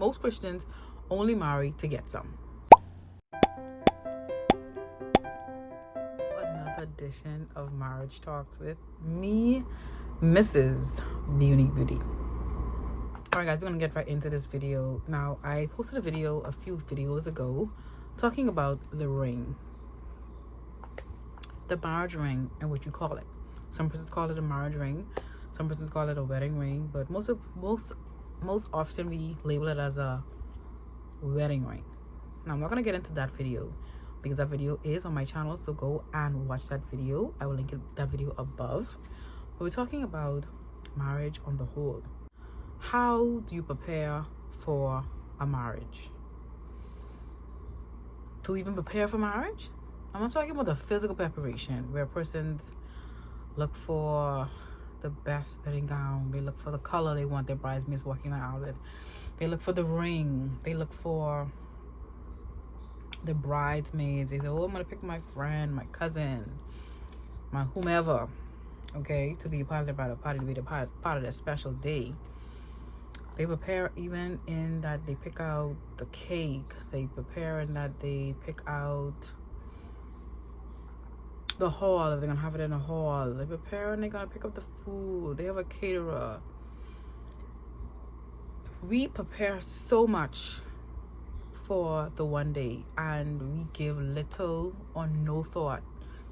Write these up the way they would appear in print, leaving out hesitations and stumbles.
most Christians only marry to get some. Another edition of Marriage Talks with me, Mrs. Beauty. Alright guys, we're gonna get right into this video. Now, I posted a video a few videos ago talking about the ring. The marriage ring, and what you call it. Some persons call it a marriage ring, some persons call it a wedding ring, but most often we label it as a wedding ring. Now, I'm not gonna get into that video because that video is on my channel, so go and watch that video. I will link that video above. But we're talking about marriage on the whole. How do you prepare for a marriage? To even prepare for marriage? I'm not talking about the physical preparation where persons look for the best wedding gown, they look for the color they want their bridesmaids walking out with, they look for the ring, they look for the bridesmaids, they say, oh, I'm gonna pick my friend, my cousin, my whomever, okay, to be a part of the party, to be the part of that special day. They prepare even in that they pick out the cake, they prepare in that they pick out the hall, if they're gonna have it in a hall. They prepare and they're gonna pick up the food. They have a caterer. We prepare so much for the one day and we give little or no thought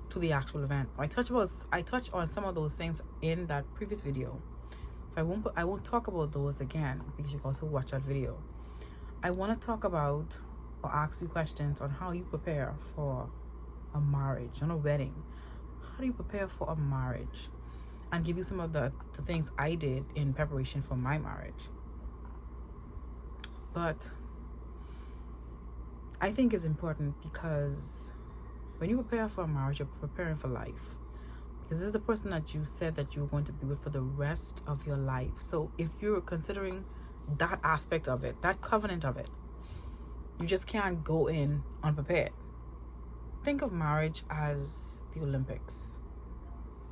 to the actual event. I touched on some of those things in that previous video, so I won't talk about those again because you can also watch that video. I want to talk about or ask you questions on how you prepare for a marriage, on a wedding. How do you prepare for a marriage? And give you some of the things I did in preparation for my marriage. But I think it's important because when you prepare for a marriage, you're preparing for life. This is the person that you said that you were going to be with for the rest of your life. So if you're considering that aspect of it, that covenant of it, you just can't go in unprepared. Think of marriage as the Olympics.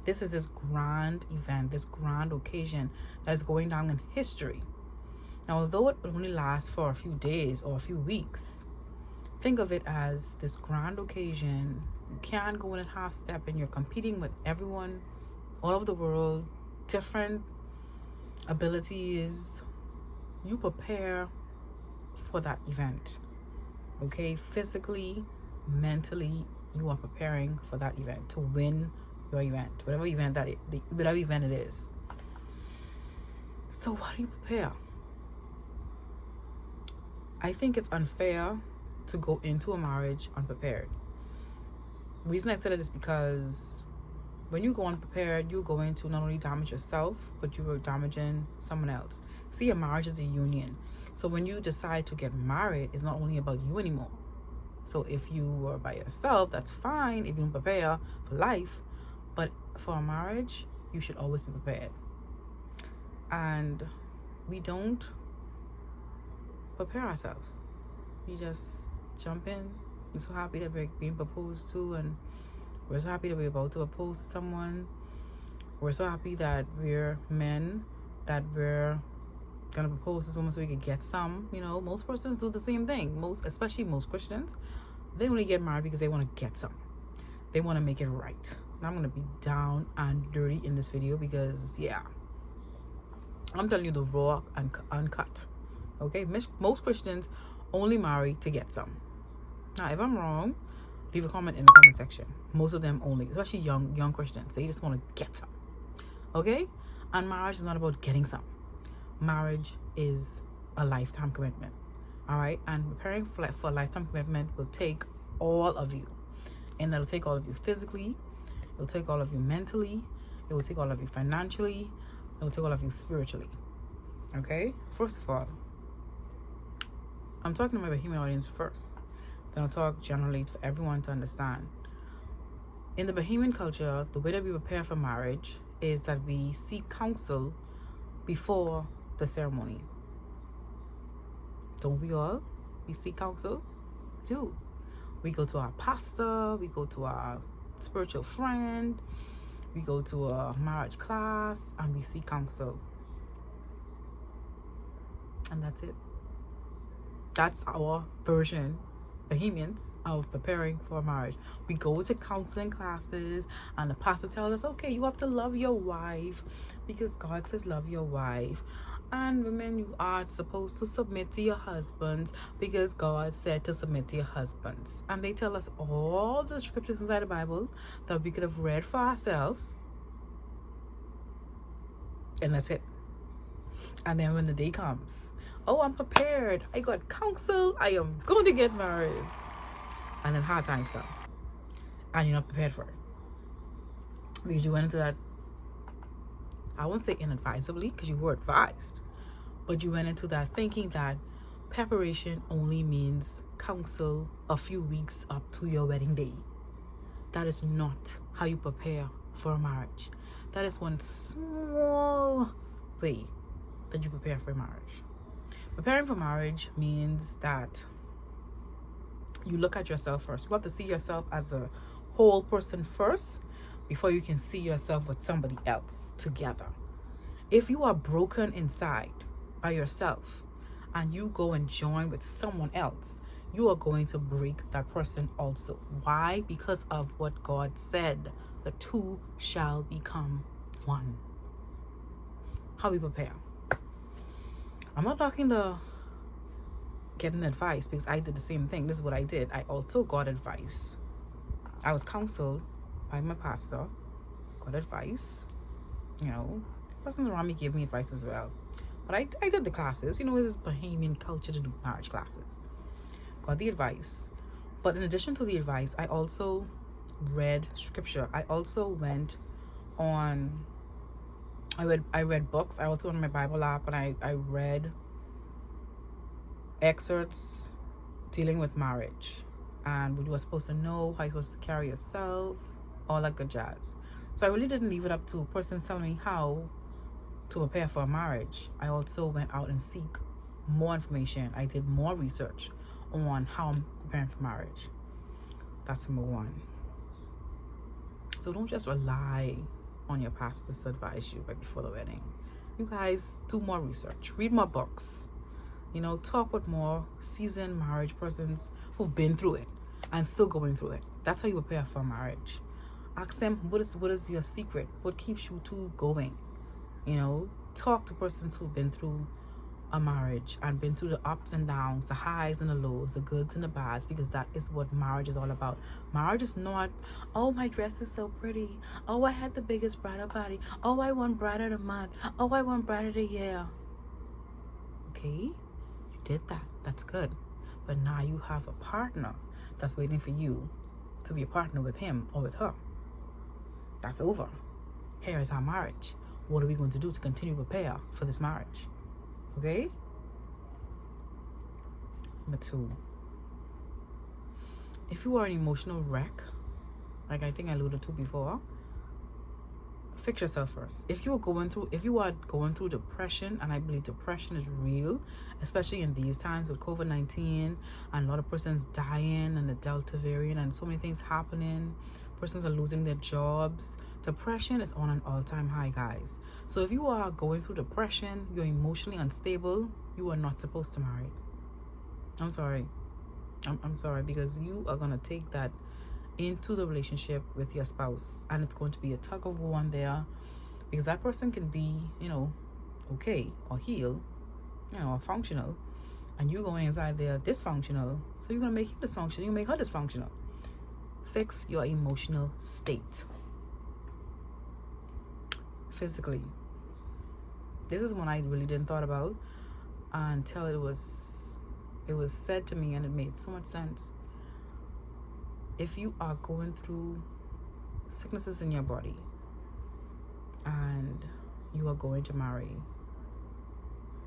This is this grand event, this grand occasion that is going down in history. Now, although it will only last for a few days or a few weeks, think of it as this grand occasion. You can't go in at half step and you're competing with everyone all over the world, different abilities. You prepare for that event, okay? Physically, mentally, you are preparing for that event to win your event, whatever event it is. So how do you prepare? I think it's unfair to go into a marriage unprepared. The reason I said it is because when you go unprepared, you're going to not only damage yourself, but you are damaging someone else. See, a marriage is a union. So when you decide to get married, it's not only about you anymore. So if you are by yourself, that's fine if you don't prepare for life. But for a marriage, you should always be prepared. And we don't prepare ourselves. We just jump in. We're so happy that we're being proposed to, and we're so happy that we're about to propose to someone. We're so happy that we're men, that we're gonna propose to this woman so we can get some. You know, most persons do the same thing. Especially most Christians, they only get married because they want to get some. They want to make it right. And I'm gonna be down and dirty in this video because, yeah, I'm telling you the raw and uncut. Okay, most Christians only marry to get some. Now, if I'm wrong, leave a comment in the comment section. Most of them only, especially young Christians, they just want to get some. Okay, and marriage is not about getting some. Marriage is a lifetime commitment. All right, and preparing for a lifetime commitment will take all of you, and that'll take all of you physically, it will take all of you mentally, it will take all of you financially, it will take all of you spiritually. Okay, first of all, I'm talking to my Bahamian audience first, then I'll talk generally for everyone to understand. In the Bahamian culture, the way that we prepare for marriage is that we seek counsel before the ceremony. Don't we all? We seek counsel? We do. We go to our pastor, we go to our spiritual friend, we go to a marriage class, and we seek counsel. And that's it. That's our version, Bohemians, of preparing for marriage. We go to counseling classes and the pastor tells us, okay, you have to love your wife because God says love your wife. And women, you are supposed to submit to your husbands because God said to submit to your husbands. And they tell us all the scriptures inside the Bible that we could have read for ourselves. And that's it. And then when the day comes, oh, I'm prepared, I got counsel, I am going to get married. And then hard times come. And you're not prepared for it. Because you went into that, I won't say inadvisably, because you were advised. But you went into that thinking that preparation only means counsel a few weeks up to your wedding day. That is not how you prepare for a marriage. That is one small way that you prepare for marriage. Preparing for marriage means that you look at yourself first. You have to see yourself as a whole person first before you can see yourself with somebody else together. If you are broken inside by yourself and you go and join with someone else, you are going to break that person also. Why? Because of what God said. The two shall become one. How we prepare. I'm not talking to getting advice because I did the same thing. This is what I did. I also got advice. I was counseled by my pastor, got advice. You know, persons around me gave me advice as well. But I did the classes. You know, it's Bahamian culture to do marriage classes. Got the advice. But in addition to the advice, I also read scripture. I also went on, I read books. I also on my Bible app, and I read excerpts dealing with marriage and what you were supposed to know, how you're supposed to carry yourself, all that good jazz. So I really didn't leave it up to a person telling me how to prepare for a marriage. I also went out and seek more information. I did more research on how I'm preparing for marriage. That's number one. So don't just rely on your pastors to advise you right before the wedding. You guys do more research, read more books, you know, talk with more seasoned marriage persons who've been through it and still going through it. That's how you prepare for marriage. Ask them, what is your secret? What keeps you two going? You know, talk to persons who've been through a marriage and been through the ups and downs, the highs and the lows, the goods and the bads, because that is what marriage is all about. Marriage is not, oh, my dress is so pretty, oh, I had the biggest bridal party, oh, I won bride of the month, oh, I won bride of the year. Okay, you did that, that's good, but now you have a partner that's waiting for you to be a partner with him or with her. That's over. Here is our marriage. What are we going to do to continue to prepare for this marriage? Okay? Number two, if you are an emotional wreck, like I think I alluded to before, fix yourself first. If you are going through depression, and I believe depression is real, especially in these times with COVID-19 and a lot of persons dying and the Delta variant and so many things happening, persons are losing their jobs. Depression is on an all-time high, guys. So if you are going through depression, you're emotionally unstable, you are not supposed to marry. I'm sorry. I'm sorry, because you are going to take that into the relationship with your spouse, and it's going to be a tug of war on there, because that person can be, you know, okay or healed, you know, or functional, and you going inside there dysfunctional. So you're going to make him dysfunctional, you make her dysfunctional. Fix your emotional state. Physically, this is one I really didn't thought about until it was said to me, and it made so much sense. If you are going through sicknesses in your body and you are going to marry,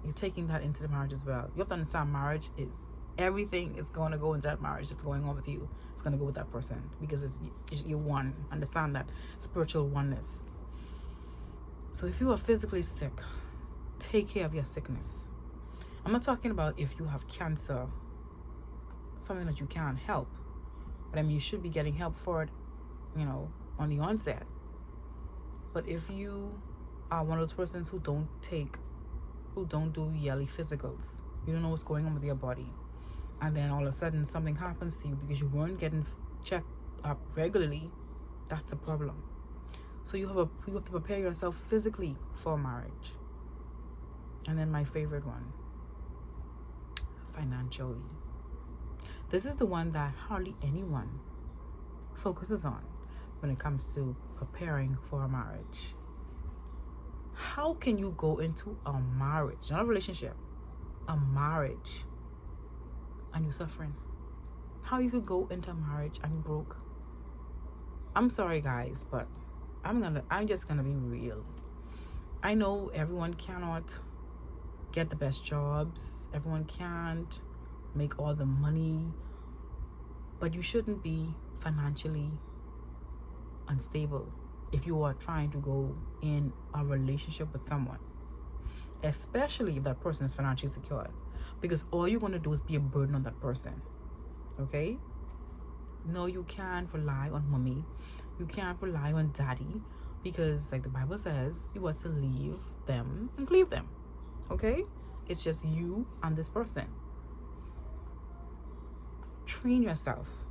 you're taking that into the marriage as well. You have to understand, marriage is everything is going to go into that marriage that's going on with you. It's going to go with that person, because it's you're one. Understand that spiritual oneness. So if you are physically sick, take care of your sickness. I'm not talking about if you have cancer, something that you can't help. But I mean, you should be getting help for it, you know, on the onset. But if you are one of those persons who don't do yearly physicals, you don't know what's going on with your body, and then all of a sudden something happens to you because you weren't getting checked up regularly, that's a problem. So you have to prepare yourself physically for marriage. And then my favorite one, financially. This is the one that hardly anyone focuses on when it comes to preparing for a marriage. How can you go into a marriage, not a relationship, a marriage, and you're suffering? How you could go into a marriage and you broke? I'm sorry guys, but I'm just gonna be real. I know everyone cannot get the best jobs, everyone can't make all the money, but you shouldn't be financially unstable if you are trying to go in a relationship with someone, especially if that person is financially secured, because all you're going to do is be a burden on that person. Okay? No, you can't rely on mommy, you can't rely on daddy, because like the Bible says, you are to leave them and cleave them. Okay? It's just you and this person. Train yourself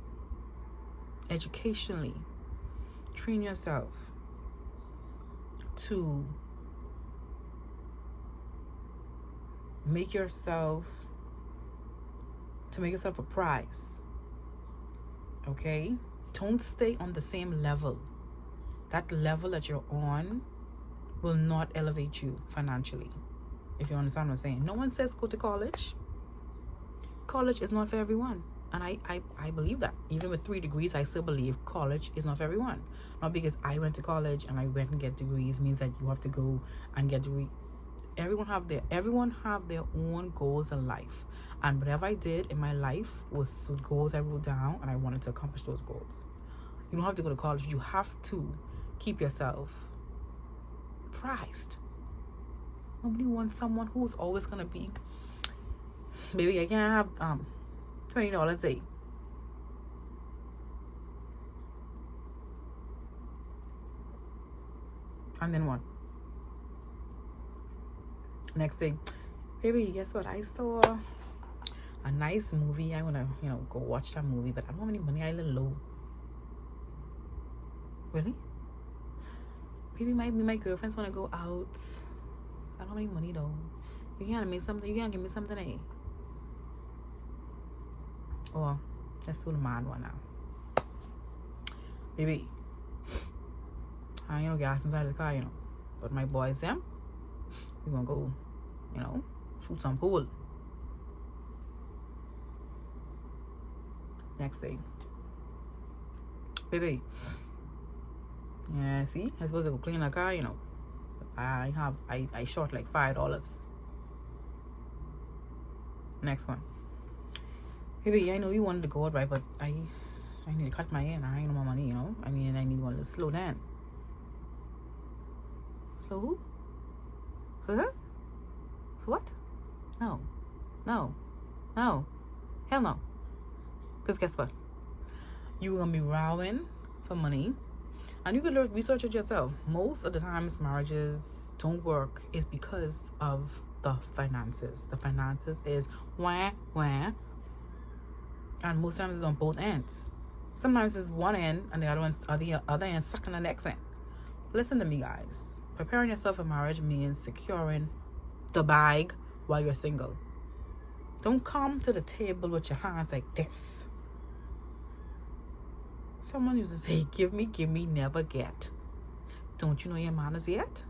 educationally. Train yourself to make yourself a prize. Okay? Don't stay on the same level. That level that you're on will not elevate you financially, if you understand what I'm saying. No one says go to college. College is not for everyone. And I believe that. Even with 3 degrees, I still believe college is not for everyone. Not because I went to college and I went and get degrees means that you have to go and get degree. Everyone have their own goals in life. And whatever I did in my life was goals I wrote down, and I wanted to accomplish those goals. You don't have to go to college. You have to keep yourself prized. Nobody wants someone who's always gonna be, baby, I can't have $20 a day. And then what? Next thing, baby, guess what? I saw a nice movie. I wanna, go watch that movie, but I don't have any money. I a little low. Really? Maybe my girlfriends wanna go out. I don't have any money though. You can't make something. You can't give me something, eh? Or let's do the mad one now. Baby, I ain't no gas inside the car, but my boys, them, we gonna go, shoot some pool. Next thing, baby, yeah, see, I supposed to go clean the car, I short like $5. Next one. Baby, I know you wanted to go out, right? But I need to cut my hair and I ain't no more money, I need one to slow down. Slow who? Slow her? So what? No. Hell no. Because guess what? You're going to be rowing for money. And you can research it yourself. Most of the times marriages don't work is because of the finances. The finances is wah. And most times it's on both ends. Sometimes it's one end and the other end sucking the next end. Listen to me, guys. Preparing yourself for marriage means securing the bag while you're single. Don't come to the table with your hands like this. Someone used to say, give me, never get. Don't you know your manners yet?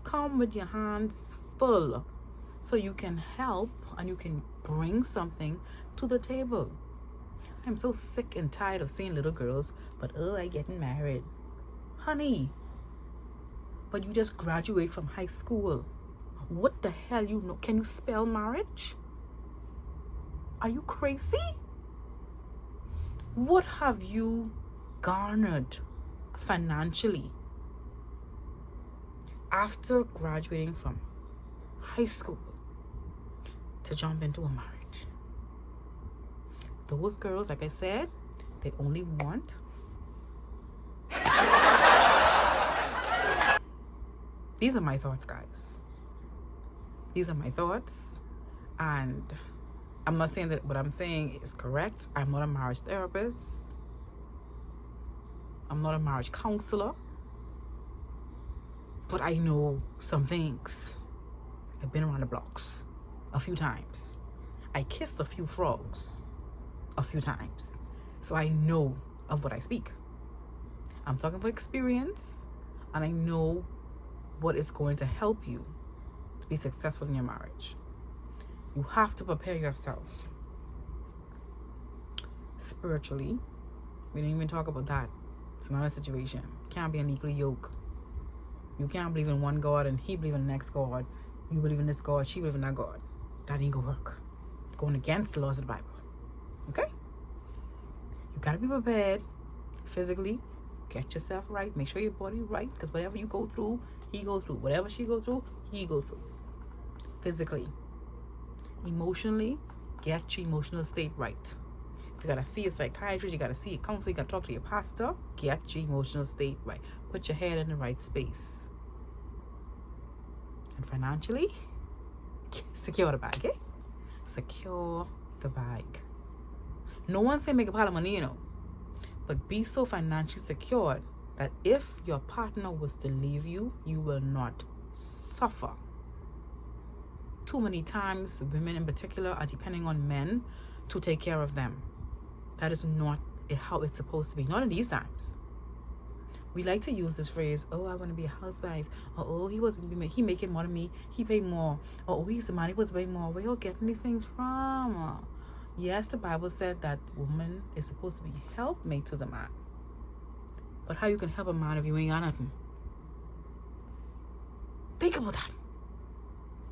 Come with your hands full so you can help and you can bring something to the table. I'm so sick and tired of seeing little girls, but I getting married. Honey, but you just graduate from high school. What the hell you know? Can you spell marriage? Are you crazy? What have you garnered financially after graduating from high school to jump into a marriage? Those girls, like I said, they only want these are my thoughts, guys. These are my thoughts, and I'm not saying that what I'm saying is correct. I'm not a marriage therapist. I'm not a marriage counselor. But I know some things. I've been around the blocks a few times. I kissed a few frogs a few times. So I know of what I speak. I'm talking for experience, and I know what is going to help you to be successful in your marriage. You have to prepare yourself spiritually. We didn't even talk about that. It's another situation. It can't be an equal yoke. You can't believe in one God and he believe in the next God. You believe in this God, she believe in that God. That ain't gonna work. It's going against the laws of the Bible. Okay? You gotta be prepared physically. Get yourself right. Make sure your body right. Because whatever you go through, he goes through. Whatever she goes through, he goes through. Physically. Emotionally, get your emotional state right. You gotta see a psychiatrist, you gotta see a counselor, you gotta talk to your pastor. Get your emotional state right. Put your head in the right space. And financially, secure the bag, eh? Secure the bag. No one say make a pile of money, but be so financially secured that if your partner was to leave you, you will not suffer. Too many times, women in particular are depending on men to take care of them. That is not how it's supposed to be. Not in these times. We like to use this phrase, oh, I want to be a housewife. Or, oh, he making more than me. He paid more. Or, oh, he's the man. He was paying more. Where you getting these things from? Yes, the Bible said that woman is supposed to be helpmate to the man. But how you can help a man if you ain't got nothing? Think about that.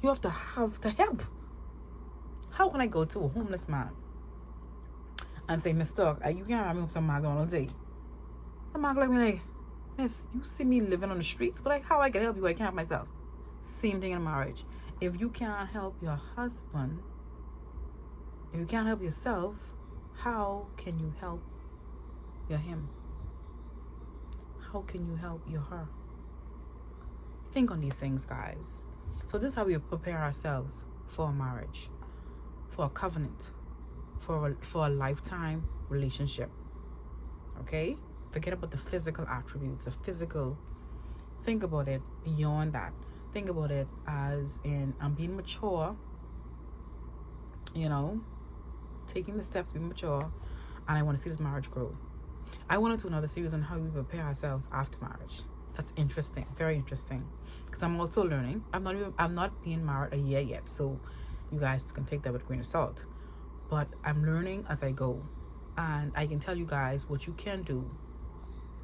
You have to have the help. How can I go to a homeless man and say, Mr. You can't have me some McDonald's, eh? The man like me like, miss, you see me living on the streets, but like how I can help you, I can't help myself. Same thing in marriage. If you can't help your husband, if you can't help yourself, how can you help him? How can you help her? Think on these things, guys. So this is how we prepare ourselves for a marriage, for a covenant, for a lifetime relationship. Okay? Forget about the physical attributes, the physical. Think about it beyond that. Think about it as in, I'm being mature, taking the steps to be mature, and I want to see this marriage grow. I want to do another series on how we prepare ourselves after marriage. That's interesting, very interesting, because I'm also learning. I'm not being married a year yet, so you guys can take that with a grain of salt. But I'm learning as I go, and I can tell you guys what you can do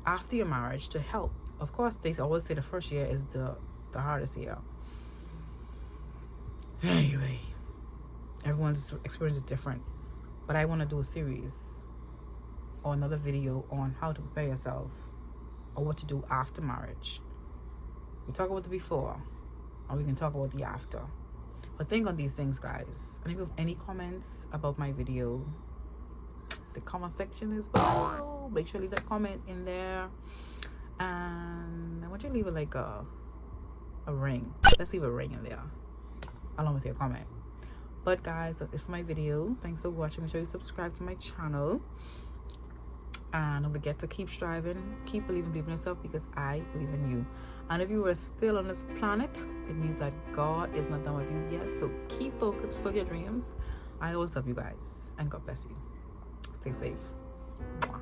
after your marriage to help. Of course, they always say the first year is the hardest year. Anyway, everyone's experience is different, but I want to do a series or another video on how to prepare yourself or what to do after marriage. We talk about the before, or we can talk about the after. But think on these things, guys. And if you have any comments about my video, the comment section is below. Make sure you leave that comment in there. And I want you to leave it like a ring. Let's leave a ring in there along with your comment. But guys, that's my video. Thanks for watching. Make sure you subscribe to my channel. And don't forget to keep striving, keep believe in yourself, because I believe in you. And if you are still on this planet, it means that God is not done with you yet. So keep focused for your dreams. I always love you guys, and God bless you. Stay safe. Mwah.